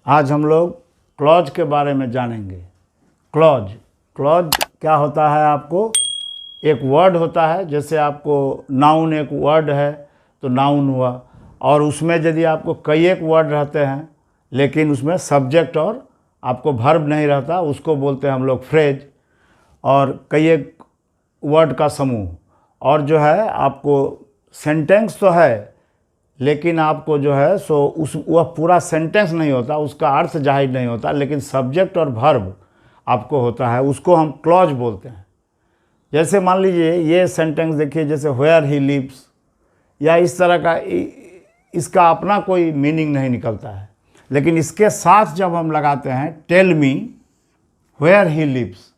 आज हम लोग क्लॉज के बारे में जानेंगे। क्लॉज क्लॉज क्या होता है? आपको एक वर्ड होता है, जैसे आपको नाउन एक वर्ड है तो नाउन हुआ, और उसमें यदि आपको कई एक वर्ड रहते हैं लेकिन उसमें सब्जेक्ट और आपको वर्ब नहीं रहता, उसको बोलते हैं हम लोग फ्रेज। और कई एक वर्ड का समूह, और जो है आपको सेंटेंस तो है लेकिन आपको जो है सो वह पूरा सेंटेंस नहीं होता, उसका अर्थ जाहिर नहीं होता, लेकिन सब्जेक्ट और वर्ब आपको होता है, उसको हम क्लॉज बोलते हैं। जैसे मान लीजिए ये सेंटेंस देखिए, जैसे व्हेयर ही लिव्स, या इस तरह का, इसका अपना कोई मीनिंग नहीं निकलता है, लेकिन इसके साथ जब हम लगाते हैं tell me where he lives,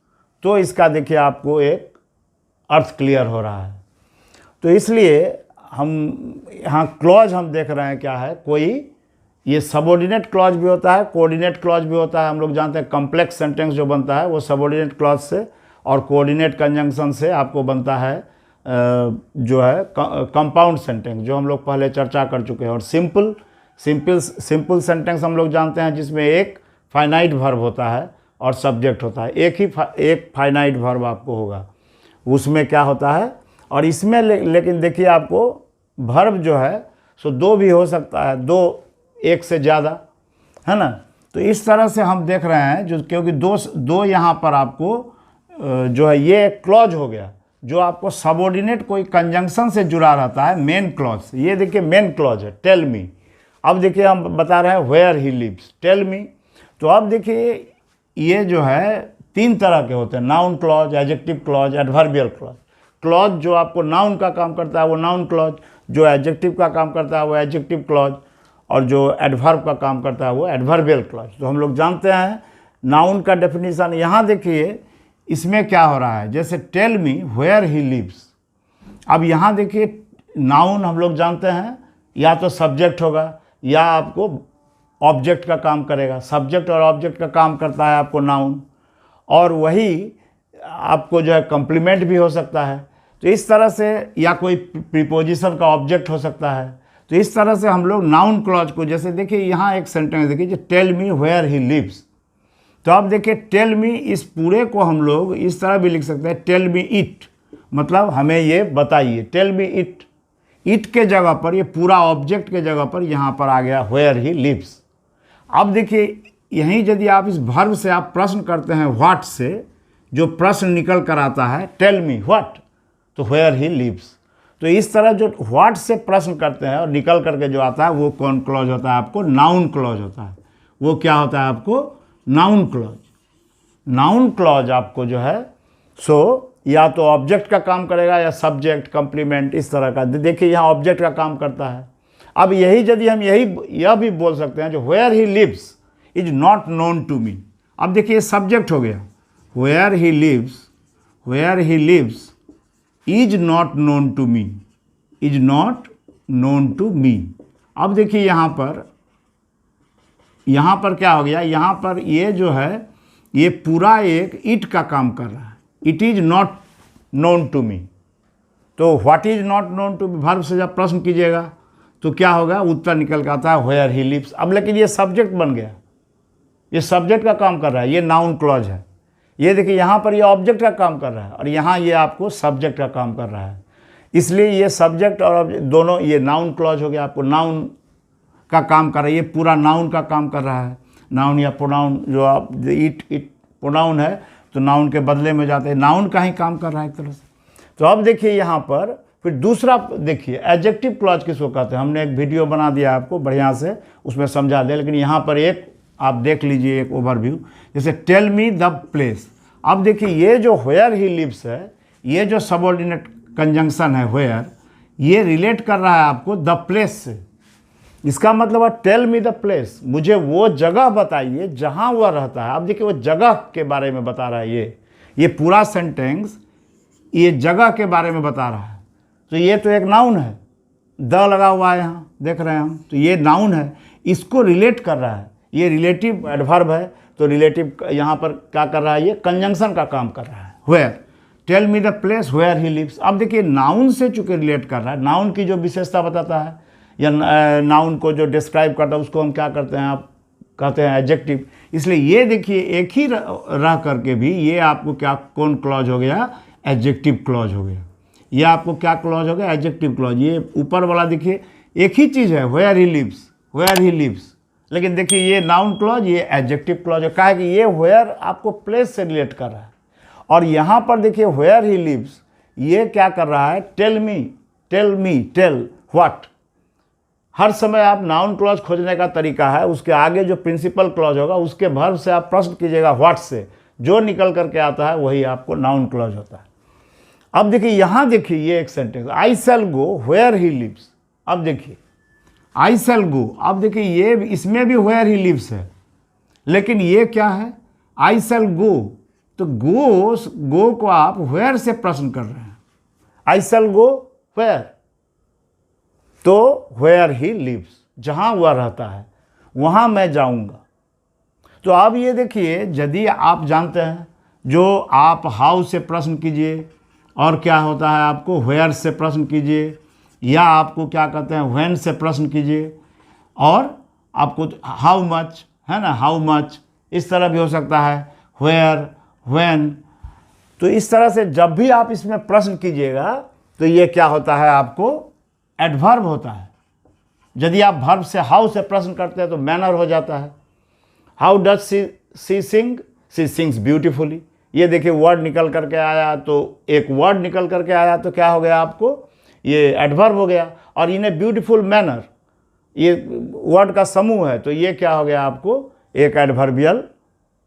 तो इसका देखिए आपको एक अर्थ क्लियर हो रहा है। तो इसलिए हम यहाँ क्लॉज हम देख रहे हैं क्या है, कोई ये सबऑर्डिनेट क्लॉज भी होता है, कोऑर्डिनेट क्लॉज भी होता है। हम लोग जानते हैं कॉम्प्लेक्स सेंटेंस जो बनता है वो सबऑर्डिनेट क्लॉज से और कोऑर्डिनेट कंजंक्शन से आपको बनता है जो है कंपाउंड सेंटेंस, जो हम लोग पहले चर्चा कर चुके हैं। और सिंपल सेंटेंस हम लोग जानते हैं जिसमें एक फाइनाइट वर्ब होता है और सब्जेक्ट होता है, एक फाइनाइट वर्ब आपको होगा, उसमें क्या होता है। और इसमें लेकिन देखिए आपको वर्ब जो है सो दो भी हो सकता है, दो एक से ज़्यादा, है ना। तो इस तरह से हम देख रहे हैं जो, क्योंकि दो यहाँ पर आपको जो है ये क्लॉज हो गया जो आपको सबऑर्डिनेट कोई कंजंक्शन से जुड़ा रहता है, मेन क्लॉज। ये देखिए मेन क्लॉज है टेल मी। अब देखिए हम बता रहे हैं where he lives, tell me. तो अब देखिए ये जो है तीन तरह के होते हैं, noun clause, adjective clause, adverbial clause. Clause जो आपको नाउन का काम करता है वो नाउन क्लॉज, जो एडजेक्टिव का काम करता है वो एडजेक्टिव क्लॉज, और जो एडवर्ब का काम करता है वो एडवर्बियल क्लॉज। तो हम लोग जानते हैं नाउन का डेफिनेशन। यहाँ देखिए इसमें क्या हो रहा है, जैसे tell me where he lives. अब यहाँ देखिए नाउन हम लोग जानते हैं या तो सब्जेक्ट होगा या आपको ऑब्जेक्ट का काम करेगा। सब्जेक्ट और ऑब्जेक्ट का काम करता है आपको नाउन, और वही आपको जो है कॉम्प्लीमेंट भी हो सकता है। तो इस तरह से, या कोई प्रीपोजिशन का ऑब्जेक्ट हो सकता है। तो इस तरह से हम लोग नाउन क्लॉज को, जैसे देखिए यहाँ एक सेंटेंस देखिए, tell me where he lives. तो अब देखिए टेल मी, इस पूरे को हम लोग इस तरह भी लिख सकते हैं, टेल मी इट, मतलब हमें ये बताइए। टेल मी इट, इट के जगह पर, ये पूरा ऑब्जेक्ट के जगह पर यहाँ पर आ गया व्हेयर ही लिव्स। अब देखिए यहीं यदि आप इस वर्ब से आप प्रश्न करते हैं व्हाट से, जो प्रश्न निकल कर आता है टेल मी व्हाट, तो व्हेयर ही लिव्स। तो इस तरह जो व्हाट से प्रश्न करते हैं और निकल करके जो आता है वो कौन क्लॉज होता है? आपको नाउन क्लॉज होता है। वो क्या होता है आपको? Noun clause. नाउन क्लॉज आपको जो है सो या तो ऑब्जेक्ट का काम करेगा या सब्जेक्ट, कंप्लीमेंट, इस तरह का। देखिए यहाँ ऑब्जेक्ट का काम करता है। अब यही यदि हम यह भी बोल सकते हैं जो where he lives is not known to me. अब देखिए सब्जेक्ट हो गया, where he lives is not known to me, is not known to me. अब देखिए यहाँ पर क्या हो गया, यहाँ पर ये जो है ये पूरा एक इट का काम कर रहा है, it is not known to me. तो what is not known to me, verb से जब प्रश्न कीजिएगा तो क्या होगा, उत्तर निकल के आता है व्हेयर ही लिव्स। अब लेकिन ये सब्जेक्ट बन गया, ये सब्जेक्ट का काम कर रहा है, ये नाउन क्लॉज है। ये देखिए यहाँ पर ये ऑब्जेक्ट का काम कर रहा है और यहाँ ये आपको सब्जेक्ट का काम कर रहा है। इसलिए ये सब्जेक्ट और ऑब्जेक्ट दोनों, ये नाउन क्लॉज हो गया, आपको नाउन का काम कर रहा है, ये पूरा नाउन का काम कर रहा है। नाउन या प्रोनाउन, जो आप इट प्रोनाउन है तो नाउन के बदले में जाते हैं, नाउन का ही काम कर रहा है एक तरह से। तो अब देखिए यहाँ पर फिर दूसरा देखिए एडजेक्टिव क्लॉज किसको कहते हैं। हमने एक वीडियो बना दिया आपको बढ़िया से, उसमें समझा दिया, लेकिन यहाँ पर एक आप देख लीजिए एक ओवरव्यू। जैसे टेल मी द प्लेस। अब देखिए ये जो व्हेयर ही लिव्स है, ये जो सबऑर्डिनेट कंजंक्शन है व्हेयर, ये रिलेट कर रहा है आपको द प्लेस से। इसका मतलब है टेल मी द प्लेस, मुझे वो जगह बताइए जहाँ वह रहता है। अब देखिए वो जगह के बारे में बता रहा है, ये पूरा सेंटेंस ये जगह के बारे में बता रहा है। तो ये तो एक नाउन है, द लगा हुआ है यहाँ देख रहे हैं हम, तो ये नाउन है, इसको रिलेट कर रहा है। ये रिलेटिव एडवर्ब है, तो रिलेटिव यहाँ पर क्या कर रहा है, ये कंजंक्शन का काम कर रहा है। Where, tell me the place where he lives. अब देखिए नाउन से चूंकि रिलेट कर रहा है, नाउन की जो विशेषता बताता है या नाउन को जो डिस्क्राइब करता है उसको हम क्या करते हैं, आप कहते हैं एडजेक्टिव। इसलिए ये देखिए एक ही रह करके भी ये आपको क्या कौन क्लॉज हो गया, एडजेक्टिव क्लॉज हो गया। ये आपको क्या क्लॉज हो गया, एडजेक्टिव क्लॉज। ये ऊपर वाला देखिए एक ही चीज़ है, where he lives, where he lives, लेकिन देखिए ये नाउन क्लॉज, ये एडजेक्टिव क्लॉज है। कहा है कि ये वेयर आपको प्लेस से रिलेट कर रहा है, और यहाँ पर देखिए वेयर ही लिव्स ये क्या कर रहा है, tell me, tell me, tell what. हर समय आप नाउन क्लॉज खोजने का तरीका है, उसके आगे जो प्रिंसिपल क्लॉज होगा उसके वर्ब से आप प्रश्न कीजिएगा व्हाट से, जो निकल करके आता है वही आपको नाउन क्लॉज होता है। अब देखिए यहाँ देखिए ये एक sentence, I shall go where he lives. अब देखिए आई शैल गो, अब देखिए ये इसमें भी वेयर ही लिव्स है, लेकिन ये क्या है, आई शैल गो। तो गो को आप वेयर से प्रश्न कर रहे हैं, आई शैल गो वेयर, तो वेयर ही लिव्स, जहां वह रहता है वहां मैं जाऊंगा। तो अब ये देखिए यदि आप जानते हैं, जो आप हाउ से प्रश्न कीजिए, और क्या होता है आपको वेयर से प्रश्न कीजिए, या आपको क्या कहते हैं व्हेन से प्रश्न कीजिए, और आपको हाउ मच है ना, हाउ मच इस तरह भी हो सकता है, वेयर, व्हेन। तो इस तरह से जब भी आप इसमें प्रश्न कीजिएगा तो ये क्या होता है, आपको एडवर्ब होता है। यदि आप वर्ब से हाउ से प्रश्न करते हैं तो मैनर हो जाता है। How does she sing, she sings beautifully. ये देखिए वर्ड निकल करके आया, तो एक वर्ड निकल करके आया तो क्या हो गया आपको, ये एडवर्ब हो गया। और इन ए ब्यूटीफुल मैनर, ये वर्ड का समूह है, तो ये क्या हो गया आपको, एक एडवर्बियल,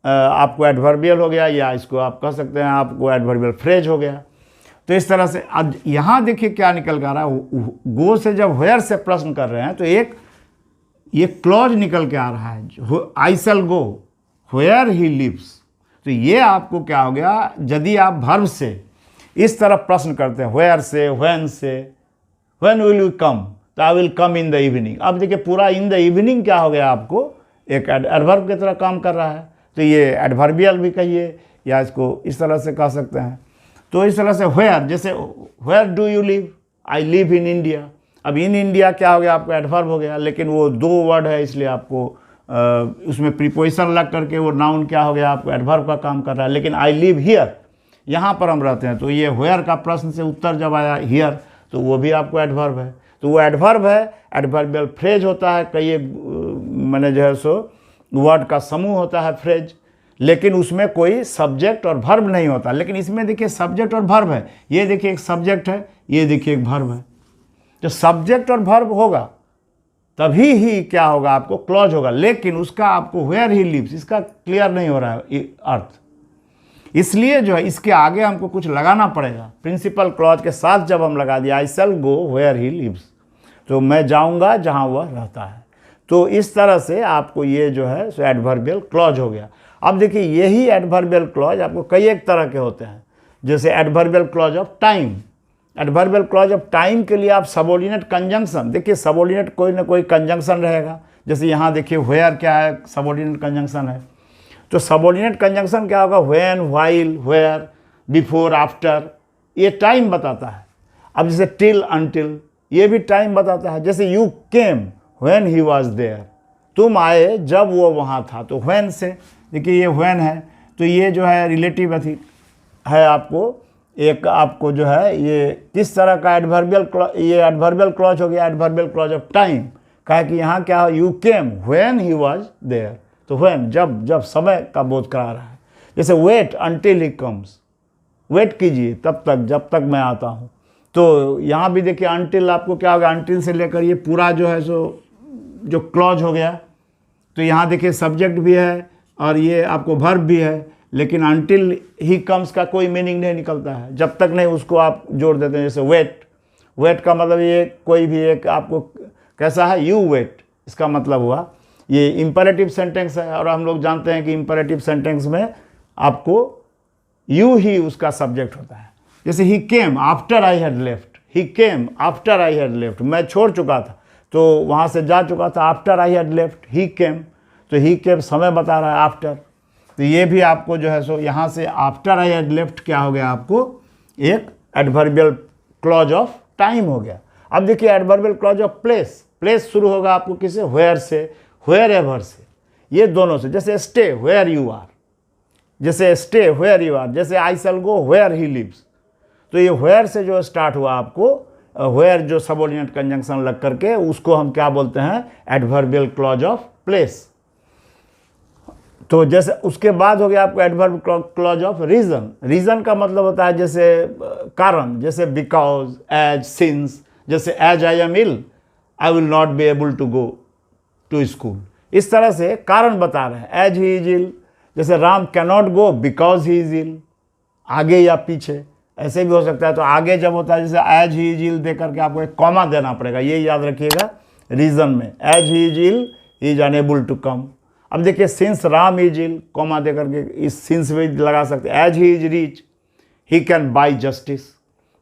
आपको एडवर्बियल हो गया, या इसको आप कह सकते हैं आपको एडवर्बियल फ्रेज हो गया। तो इस तरह से अब यहाँ देखिए क्या निकल कर आ रहा है, गो से जब वेयर से प्रश्न कर रहे हैं तो एक ये क्लॉज निकल के आ रहा है, आई shall go where he lives. तो ये आपको क्या हो गया, यदि आप वर्ब से इस तरह प्रश्न करते हैं, वेयर से, व्हेन से, व्हेन विल यू कम, तो I will come in the evening. अब देखिए पूरा इन द इवनिंग क्या हो गया आपको, एक एडवर्ब की तरह काम कर रहा है। तो ये एडवर्बियल भी कहिए, या इसको इस तरह से कह सकते हैं। तो इस तरह से वेयर, जैसे where do you live, I live in India. अब इन इंडिया क्या हो गया आपको, एडवर्ब हो गया, लेकिन वो दो वर्ड है इसलिए आपको उसमें प्रीपोजिशन लग करके वो नाउन क्या हो गया आपको, एडवर्ब का काम कर रहा है। लेकिन आई लिव हियर, यहाँ पर हम रहते हैं, तो ये वेयर का प्रश्न से उत्तर जब आया हियर, तो वो भी आपको एडवर्ब है। तो वो एडवर्ब है, एडवर्बियल फ्रेज होता है, कई मैंने जो है सो वर्ड का समूह होता है फ्रेज, लेकिन उसमें कोई सब्जेक्ट और वर्ब नहीं होता। लेकिन इसमें देखिए सब्जेक्ट और वर्ब है, ये देखिए एक सब्जेक्ट है, ये देखिए एक वर्ब है। जो सब्जेक्ट और वर्ब होगा तभी ही क्या होगा आपको, क्लॉज होगा। लेकिन उसका आपको वेयर ही लिव्स, इसका क्लियर नहीं हो रहा है अर्थ, इसलिए जो है इसके आगे हमको कुछ लगाना पड़ेगा। प्रिंसिपल क्लॉज के साथ जब हम लगा दिया आई shall go where he lives, तो मैं जाऊंगा जहां वह रहता है। तो इस तरह से आपको ये जो है सो एडवर्बियल क्लॉज हो गया। अब देखिए यही एडवर्बियल क्लॉज आपको कई एक तरह के होते हैं, जैसे adverbial clause of time. Adverbial clause of time के लिए आप सबऑर्डिनेट कंजंक्शन, देखिए सबऑर्डिनेट कोई ना कोई कंजंक्शन रहेगा। जैसे यहाँ देखिए वेयर क्या है, सबऑर्डिनेट कंजंक्शन है। तो सबऑर्डिनेट कंजंक्शन क्या होगा, when, while, where, before, after, ये टाइम बताता है। अब जैसे टिल, अनटिल, ये भी टाइम बताता है। जैसे you came when he was there, तुम आए जब वो वहाँ था, तो व्हेन से देखिए ये व्हेन है, तो ये जो है रिलेटिव है आपको एक, आपको जो है ये किस तरह का एडवर्बियल, ये एडवर्बियल क्लॉज हो गया, एडवर्बियल क्लॉज ऑफ टाइम। कहा कि यहाँ क्या है, you came when he was there, तो व्हेन जब समय का बोध करा रहा है। जैसे wait until he comes, wait कीजिए तब तक जब तक मैं आता हूँ। तो यहाँ भी देखिए अंटिल आपको क्या होगा, अंटिल से लेकर ये पूरा जो है सो जो क्लॉज हो गया। तो यहाँ देखिए सब्जेक्ट भी है और ये आपको वर्ब भी है, लेकिन अंटिल ही कम्स का कोई मीनिंग नहीं निकलता है जब तक नहीं उसको आप जोड़ देते हैं। जैसे वेट, वेट का मतलब ये कोई भी एक आपको कैसा है, यू वेट, इसका मतलब हुआ ये इंपरेटिव सेंटेंस है, और हम लोग जानते हैं कि इंपरेटिव सेंटेंस में आपको यू ही उसका सब्जेक्ट होता है। जैसे he came after I had left, he came after I had left, मैं छोड़ चुका था तो वहाँ से जा चुका था, after I had left he केम, तो ही केम समय बता रहा है आफ्टर। तो ये भी आपको जो है सो यहाँ से आफ्टर आई हैड लेफ्ट क्या हो गया, आपको एक एडवर्बियल क्लॉज ऑफ टाइम हो गया। अब देखिए adverbial clause of place, place शुरू होगा आपको किसे, वेयर से, वेयर एवर से। ये दोनों से, जैसे स्टे वेयर यू आर, जैसे स्टे वेयर यू आर, जैसे आई shall go where he lives. तो ये वेयर से जो स्टार्ट हुआ आपको, वेयर जो सबऑर्डिनेट कंजंक्शन लग करके, उसको हम क्या बोलते हैं, एडवर्बियल क्लॉज ऑफ प्लेस। तो जैसे उसके बाद हो गया आपको adverb clause of reason. Reason का मतलब होता है जैसे कारण, जैसे बिकॉज, एज, सिंस। जैसे as I am ill I will not be able to go to school. इस तरह से कारण बता रहे हैं, एज ही इज इल। जैसे Ram cannot go because he is ill, आगे या पीछे ऐसे भी हो सकता है। तो आगे जब होता है जैसे एज ही इज इल दे करके आपको एक कॉमा देना पड़ेगा, ये याद रखिएगा रीजन में, as he is ill he is unable to come. अब देखिए since Ram is ill, comma दे करके इस सिंस में लगा सकते हैं। As he is rich he can buy justice.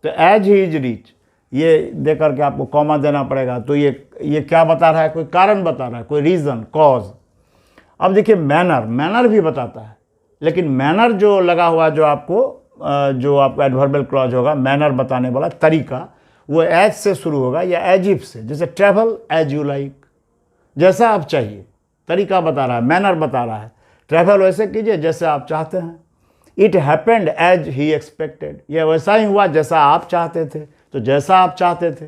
तो एज ही इज रिच ये दे करके आपको कॉमा देना पड़ेगा। तो ये क्या बता रहा है, कोई कारण बता रहा है, कोई रीज़न, कॉज। अब देखिए मैनर, मैनर भी बताता है, लेकिन मैनर जो लगा हुआ जो आपको एडवर्बियल क्लॉज होगा, मैनर बताने वाला तरीका, वो एज से शुरू होगा या एज इफ से। जैसे ट्रैवल एज यू लाइक, जैसा आप चाहिए, तरीका बता रहा है, मैनर बता रहा है। ट्रैवल वैसे कीजिए जैसे आप चाहते हैं। It happened as he expected, यह वैसा ही हुआ जैसा आप चाहते थे। तो जैसा आप चाहते थे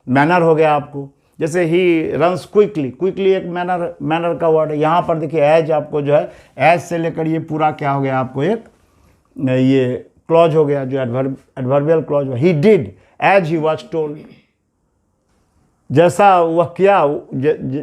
मैनर हो गया आपको। जैसे ही रन्स क्विकली, क्विकली एक मैनर का वर्ड है। यहाँ पर देखिए एज आपको जो है, एज से लेकर ये पूरा क्या हो गया आपको, एक ये क्लॉज हो गया जो एडवर्बियल क्लॉज हुआ। He did as he was told, जैसा वह किया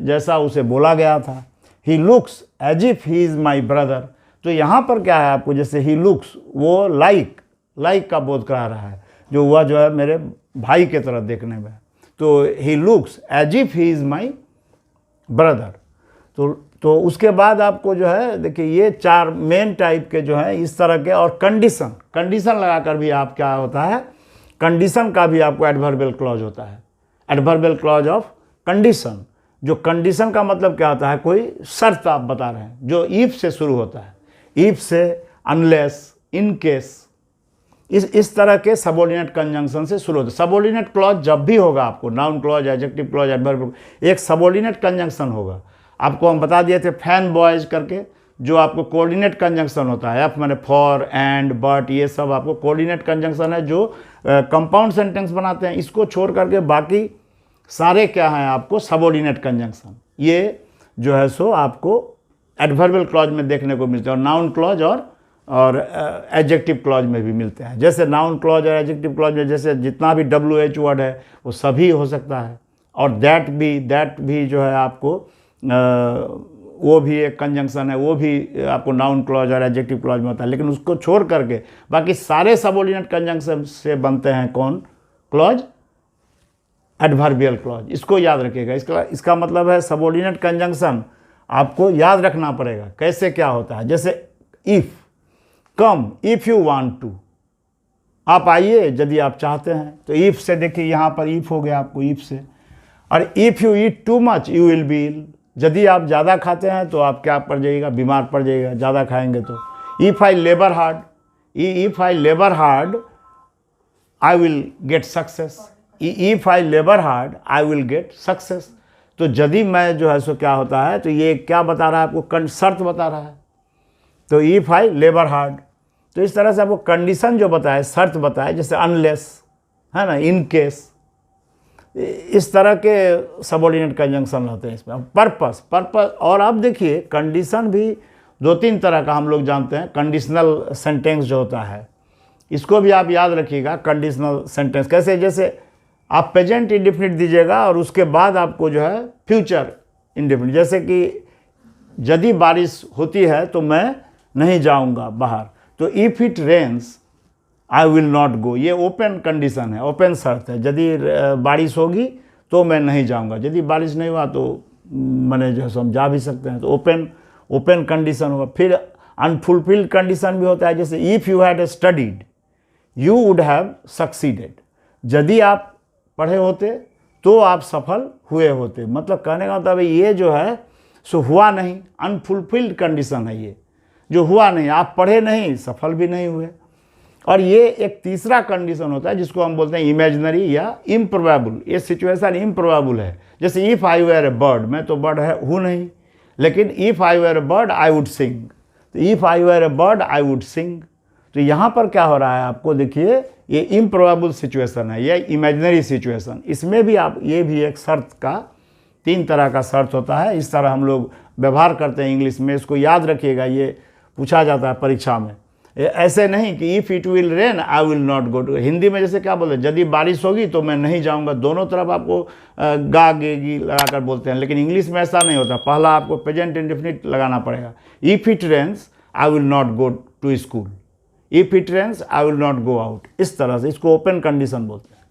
जैसा उसे बोला गया था। He looks as if he is my brother. तो यहाँ पर क्या है आपको, जैसे ही लुक्स, वो लाइक का बोध करा रहा है, जो हुआ जो है मेरे भाई के तरह देखने में। तो he looks as if he is my brother. तो उसके बाद आपको जो है देखिए ये 4 मेन टाइप के जो है इस तरह के। और कंडीशन लगाकर भी आप क्या होता है, कंडीशन का भी आपको एडवर्बियल क्लॉज होता है, एडवर्बियल क्लॉज ऑफ कंडीशन। जो कंडीशन का मतलब क्या होता है, कोई शर्त आप बता रहे हैं, जो इफ से शुरू होता है, इफ से, अनलेस, इन केस, इस तरह के सबऑर्डिनेट कंजंक्शन से शुरू होता है। सबऑर्डिनेट क्लॉज जब भी होगा आपको, noun clause, adjective clause, adverb, एक सबऑर्डिनेट कंजंक्शन होगा। आपको हम बता दिए थे फैन बॉयज करके, जो आपको कोऑर्डिनेट कंजंक्शन होता है। एफ माने फॉर, एंड, बट, ये सब आपको कोऑर्डिनेट कंजंक्शन है जो कंपाउंड सेंटेंस बनाते हैं। इसको छोड़ करके बाकी सारे क्या हैं आपको सबऑर्डिनेट कंजंक्शन। ये जो है सो आपको एडवर्बियल क्लॉज में देखने को मिलते हैं, और नाउन क्लॉज और एडजेक्टिव क्लॉज में भी मिलते हैं। जैसे नाउन क्लॉज और एडजेक्टिव क्लॉज में जैसे जितना भी WH वर्ड है वो सभी हो सकता है। और दैट भी जो है आपको वो भी एक कंजंक्शन है, वो भी आपको नाउन क्लॉज और एडजेक्टिव क्लॉज में होता है। लेकिन उसको छोड़ करके बाकी सारे सबऑर्डिनेट कंजंक्शन से बनते हैं कौन, क्लॉज, एडवर्बियल क्लॉज। इसको याद रखिएगा। इसका मतलब है सबऑर्डिनेट कंजंक्शन आपको याद रखना पड़ेगा कैसे क्या होता है। जैसे if, come if you want to, आप आइए यदि आप चाहते हैं। तो इफ़ से देखिए यहाँ पर इफ़ हो गया आपको, इफ़ से। और if you eat too much you will be ill, यदि आप ज़्यादा खाते हैं तो आप क्या पड़ जाइएगा, बीमार पड़ जाइएगा, ज़्यादा खाएंगे तो। If I labour hard I will get success, if I labour hard I will get success. तो यदि मैं जो है सो क्या होता है, तो ये क्या बता रहा है आपको, शर्त बता रहा है। तो इफ़ आई लेबर हार्ड, तो इस तरह से आपको कंडीशन जो बताए, शर्त बताए, जैसे अनलेस है ना, इन केस, इस तरह के सबऑर्डिनेट कंजंक्शन होते हैं इसमें। पर्पस, और आप देखिए कंडीशन भी 2-3 तरह का हम लोग जानते हैं। कंडीशनल सेंटेंस जो होता है, इसको भी आप याद रखिएगा। कंडीशनल सेंटेंस कैसे, जैसे आप प्रेजेंट इंडेफिनिट दीजिएगा और उसके बाद आपको जो है फ्यूचर इंडेफिनिट। जैसे कि यदि बारिश होती है तो मैं नहीं जाऊंगा बाहर, तो if it rains I will not go, ये ओपन कंडीशन है, ओपन शर्त है। यदि बारिश होगी तो मैं नहीं जाऊंगा, यदि बारिश नहीं हुआ तो मैंने जो हम जा भी सकते हैं। तो ओपन कंडीशन होगा। फिर अनफुलफिल्ड कंडीशन भी होता है, जैसे if you had studied you would have succeeded, यदि आप पढ़े होते तो आप सफल हुए होते। मतलब कहने का मतलब ये जो है सो हुआ नहीं, अनफुलफिल्ड कंडीशन है, ये जो हुआ नहीं, आप पढ़े नहीं, सफल भी नहीं हुए। और ये एक तीसरा कंडीशन होता है जिसको हम बोलते हैं इमेजिनरी या इम्प्रोबेबल। ये सिचुएशन इम्प्रोबेबल है। जैसे if I were a bird, मैं तो बर्ड हूँ नहीं, लेकिन if I were a bird I would sing, तो if I were a bird I would sing. तो यहाँ पर क्या हो रहा है आपको देखिए, ये इम्प्रोबेबल सिचुएशन है, ये इमेजिनरी सिचुएशन। इसमें भी आप, ये भी एक शर्त का, 3 तरह का शर्त होता है, इस तरह हम लोग व्यवहार करते हैं इंग्लिश में। इसको याद रखिएगा, ये पूछा जाता है परीक्षा में। ऐसे नहीं कि if it will rain I will not go to. Hindi में जैसे क्या बोलते हैं, यदि बारिश होगी तो मैं नहीं जाऊंगा। दोनों तरफ आपको गा गेगी लगाकर बोलते हैं, लेकिन इंग्लिश में ऐसा नहीं होता। पहला आपको प्रेजेंट इंडेफिनिट लगाना पड़ेगा। If it rains I will not go to school, if it rains I will not go out. इस तरह से इसको ओपन कंडीशन बोलते हैं।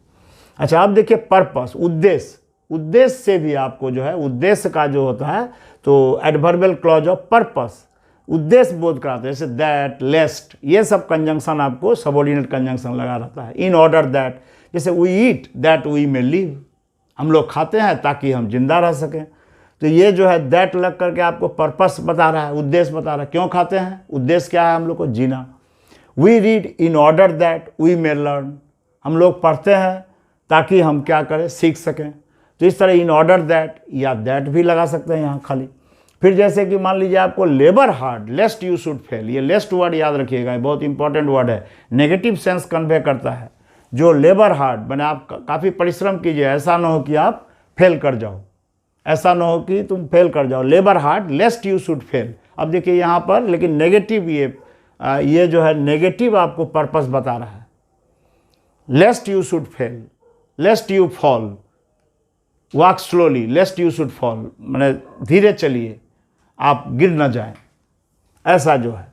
अच्छा, अब देखिए पर्पस, उद्देश्य। उद्देश्य से भी आपको जो है, उद्देश्य का जो होता है तो एडवर्बियल क्लॉज ऑफ पर्पस, उद्देश्य बोध कराते हैं। जैसे दैट, लेस्ट, ये सब कंजंक्शन आपको सबऑर्डिनेट कंजंक्शन लगा रहता है। इन ऑर्डर दैट, जैसे we eat that we may live, हम लोग खाते हैं ताकि हम जिंदा रह सकें। तो ये जो है दैट लग करके आपको पर्पस बता रहा है, उद्देश्य बता रहा है। क्यों खाते हैं, उद्देश्य क्या है हम लोग को, जीना। We read in order that we may learn, हम लोग पढ़ते हैं ताकि हम क्या करें, सीख सकें। तो इस तरह इन ऑर्डर दैट या दैट भी लगा सकते हैं यहाँ खाली। फिर जैसे कि मान लीजिए आपको labour hard लेस्ट you should fail, ये लेस्ट वर्ड याद रखिएगा, बहुत इंपॉर्टेंट वर्ड है, नेगेटिव सेंस कन्वे करता है। जो लेबर हार्ड मैंने आप काफ़ी परिश्रम कीजिए, ऐसा ना हो कि आप फेल कर जाओ, ऐसा ना हो कि तुम फेल कर जाओ। Labour hard लेस्ट you should fail. अब देखिए यहाँ पर लेकिन नेगेटिव, ये जो है नेगेटिव आपको पर्पस बता रहा है। लेस्ट you should fail, लेस्ट you fall, walk slowly, लेस्ट you should fall, मैंने धीरे चलिए आप गिर न जाएं, ऐसा जो है।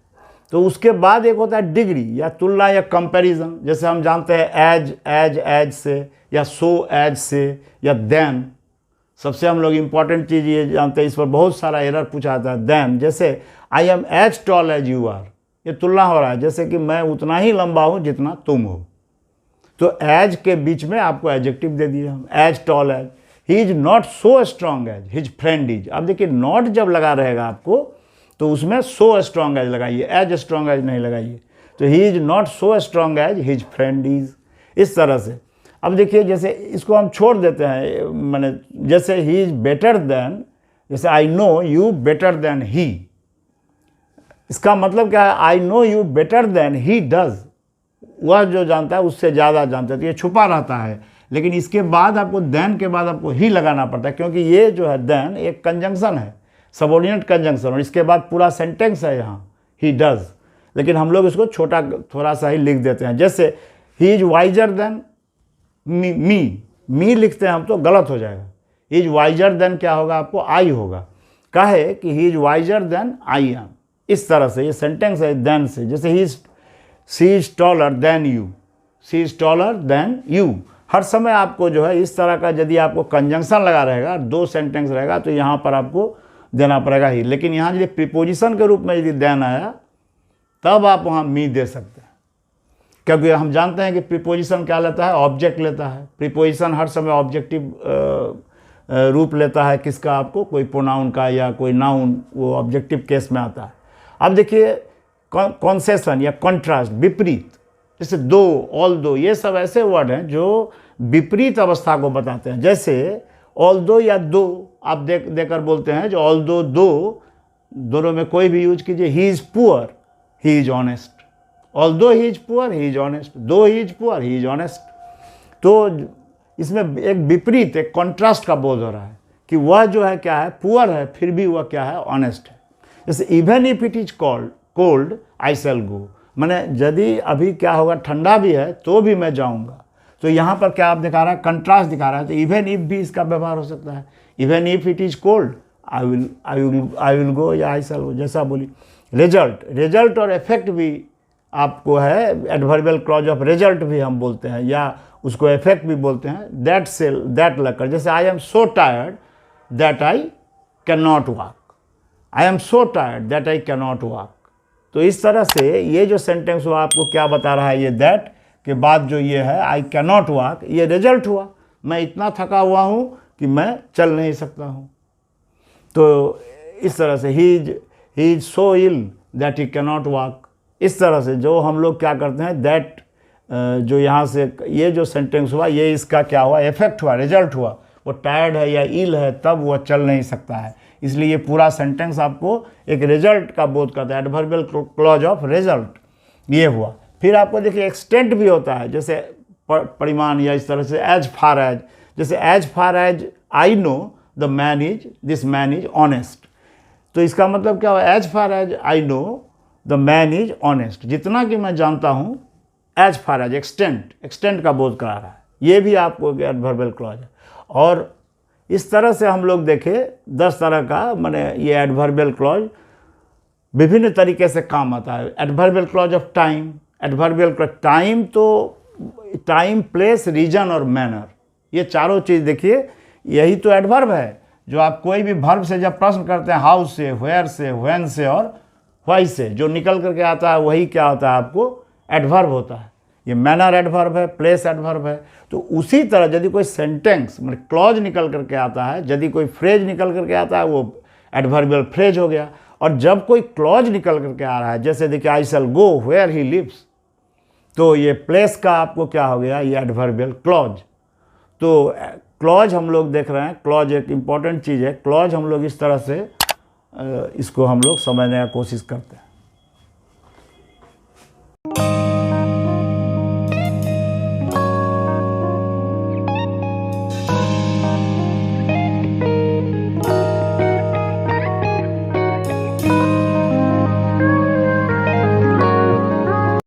तो उसके बाद एक होता है डिग्री या तुलना या कंपैरिजन। जैसे हम जानते हैं एज से, या सो एज से, या देन। सबसे हम लोग इम्पॉर्टेंट चीज़ ये जानते हैं, इस पर बहुत सारा एरर पूछा जाता है। देन, जैसे I am as tall as you are, ये तुलना हो रहा है, जैसे कि मैं उतना ही लंबा हूँ जितना तुम हो। तो एज के बीच में आपको एडजेक्टिव दे दिए हम, as tall as. He is not so strong as his friend is. अब देखिए नॉट जब लगा रहेगा आपको तो उसमें सो स्ट्रॉन्ग एज लगाइए, एज स्ट्रॉन्ग एज नहीं लगाइए। तो he is not so strong as his friend is, इस तरह से। अब देखिए जैसे इसको हम छोड़ देते हैं, मैंने जैसे ही इज बेटर देन, जैसे I know you better than he, इसका मतलब क्या है, I know you better than he does, वह जो जानता है उससे ज़्यादा जानता है। तो ये छुपा रहता है, लेकिन इसके बाद आपको देन के बाद आपको ही लगाना पड़ता है, क्योंकि ये जो है देन एक कंजंक्शन है, सबऑर्डिनेट कंजंक्शन, और इसके बाद पूरा सेंटेंस है यहाँ, ही डज। लेकिन हम लोग इसको छोटा थोड़ा सा ही लिख देते हैं। जैसे ही इज वाइजर देन मी लिखते हैं हम तो गलत हो जाएगा। ही इज वाइजर देन क्या होगा, आपको आई होगा। कहे कि he is wiser than I am, इस तरह से ये सेंटेंस है देन से। जैसे she is taller than you, she is taller than you. हर समय आपको जो है इस तरह का, यदि आपको कंजंक्शन लगा रहेगा, 2 सेंटेंस रहेगा, तो यहाँ पर आपको देना पड़ेगा ही। लेकिन यहाँ यदि प्रीपोजिशन के रूप में यदि देन आया तब आप वहाँ मी दे सकते हैं, क्योंकि हम जानते हैं कि प्रीपोजिशन क्या लेता है, ऑब्जेक्ट लेता है। प्रीपोजिशन हर समय ऑब्जेक्टिव रूप लेता है, किसका, आपको कोई प्रोनाउन का या कोई नाउन, वो ऑब्जेक्टिव केस में आता है। अब देखिए कॉन्सेशन या कॉन्ट्रास्ट, विपरीत, जैसे दो, ऑल दो, ये सब ऐसे वर्ड हैं जो विपरीत अवस्था को बताते हैं। जैसे ऑल दो या दो आप देकर बोलते हैं, जो ऑल दो, दोनों में कोई भी यूज कीजिए। He is poor, he is honest, although he is poor, he is honest, though he is poor, he is honest. तो इसमें एक विपरीत, एक कॉन्ट्रास्ट का बोध हो रहा है कि वह जो है क्या है, पुअर है, फिर भी वह क्या है, ऑनेस्ट है। जैसे even if it is cold I shall go, मैंने यदि अभी क्या होगा, ठंडा भी है तो भी मैं जाऊंगा। तो यहाँ पर क्या आप दिखा रहा है, कंट्रास्ट दिखा रहा है। तो इवन इफ भी इसका व्यवहार हो सकता है। Even if it is cold I will go या आई शैल गो, जैसा बोली। रिजल्ट और इफेक्ट भी आपको है, एडवर्बियल क्लॉज ऑफ रिजल्ट भी हम बोलते हैं, या उसको इफेक्ट भी बोलते हैं। दैट लगकर, जैसे I am so tired that I can not walk, I am so tired that I can not walk. तो इस तरह से ये जो सेंटेंस हुआ आपको क्या बता रहा है, ये दैट के बाद जो ये है आई कैन नॉट वॉक, ये रिजल्ट हुआ, मैं इतना थका हुआ हूँ कि मैं चल नहीं सकता हूँ। तो इस तरह से he is so ill that he can not walk. इस तरह से जो हम लोग क्या करते हैं, दैट जो यहाँ से ये जो सेंटेंस हुआ, ये इसका क्या हुआ, इफेक्ट हुआ, रिजल्ट हुआ। वो टायर्ड है या इल है तब वह चल नहीं सकता है, इसलिए ये पूरा सेंटेंस आपको एक रिजल्ट का बोध करता है, एडवर्बियल क्लॉज ऑफ रिजल्ट। ये हुआ। फिर आपको देखिए एक्सटेंट भी होता है, जैसे परिमाण या इस तरह से एज फार एज, जैसे as far as I know the man is, this man is honest. तो इसका मतलब क्या हुआ, as far as I know the man is honest, जितना कि मैं जानता हूँ, एज फार एज एक्सटेंट का बोध करा रहा है। ये भी आपको एडवर्बियल क्लॉज है। और इस तरह से हम लोग देखें 10 तरह का, माने ये एडवर्बियल क्लॉज विभिन्न तरीके से काम आता है। Adverbial clause of time, adverbial clause time, तो टाइम, प्लेस, रीजन और मैनर, ये चारों चीज़ देखिए, यही तो एडवर्ब है। जो आप कोई भी वर्ब से जब प्रश्न करते हैं, हाउ से, वेयर से, व्हेन से और व्हाई से, जो निकल करके आता है वही क्या होता है, आपको एडवर्ब होता है। ये मैनर एडवर्ब है, प्लेस एडवर्ब है। तो उसी तरह यदि कोई सेंटेंस मतलब क्लॉज निकल करके आता है, यदि कोई फ्रेज निकल करके आता है, वो एडवर्बियल फ्रेज हो गया। और जब कोई क्लॉज निकल करके आ रहा है, जैसे देखिए आई shall go where he lives, तो ये प्लेस का आपको क्या हो गया, ये एडवर्बियल क्लॉज। तो क्लॉज हम लोग देख रहे हैं, क्लॉज एक इम्पॉर्टेंट चीज़ है। क्लॉज हम लोग इस तरह से इसको हम लोग समझने की कोशिश करते हैं।